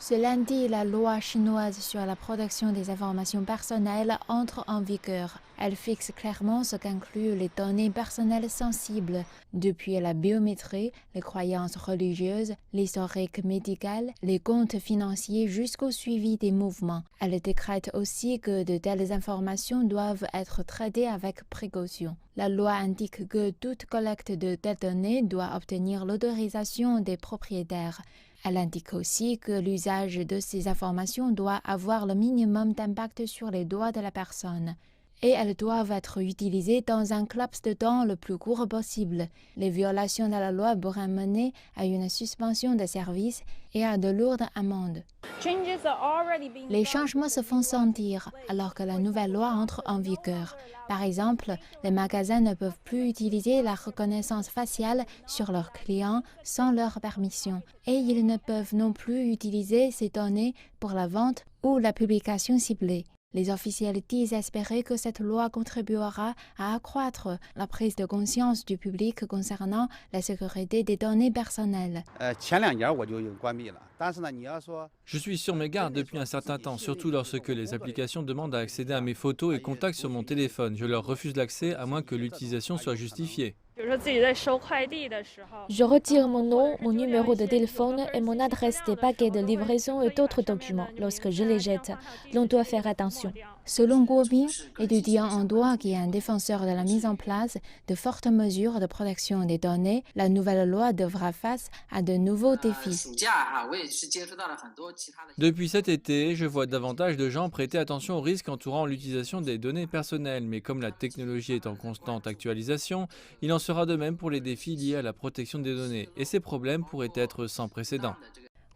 Ce lundi, la loi chinoise sur la protection des informations personnelles entre en vigueur. Elle fixe clairement ce qu'incluent les données personnelles sensibles, depuis la biométrie, les croyances religieuses, l'historique médical, les comptes financiers jusqu'au suivi des mouvements. Elle décrète aussi que de telles informations doivent être traitées avec précaution. La loi indique que toute collecte de telles données doit obtenir l'autorisation des propriétaires. Elle indique aussi que l'usage de ces informations doit avoir le minimum d'impact sur les droits de la personne. Et elles doivent être utilisées dans un laps de temps le plus court possible. Les violations de la loi pourraient mener à une suspension de service et à de lourdes amendes. Les changements se font sentir alors que la nouvelle loi entre en vigueur. Par exemple, les magasins ne peuvent plus utiliser la reconnaissance faciale sur leurs clients sans leur permission. Et ils ne peuvent non plus utiliser ces données pour la vente ou la publication ciblée. Les officiels disent espérer que cette loi contribuera à accroître la prise de conscience du public concernant la sécurité des données personnelles. Je suis sur mes gardes depuis un certain temps, surtout lorsque les applications demandent à accéder à mes photos et contacts sur mon téléphone. Je leur refuse l'accès à moins que l'utilisation soit justifiée. Je retire mon nom, mon numéro de téléphone et mon adresse des paquets de livraison et d'autres documents lorsque je les jette. L'on doit faire attention. Selon Guo Bing, étudiant en droit qui est un défenseur de la mise en place de fortes mesures de protection des données, la nouvelle loi devra face à de nouveaux défis. Depuis cet été, je vois davantage de gens prêter attention aux risques entourant l'utilisation des données personnelles, mais comme la technologie est en constante actualisation, il en sera de même pour les défis liés à la protection des données, et ces problèmes pourraient être sans précédent.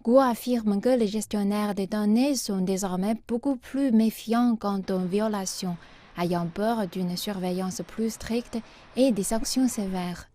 Guo affirme que les gestionnaires des données sont désormais beaucoup plus méfiants quant aux violations, ayant peur d'une surveillance plus stricte et des sanctions sévères.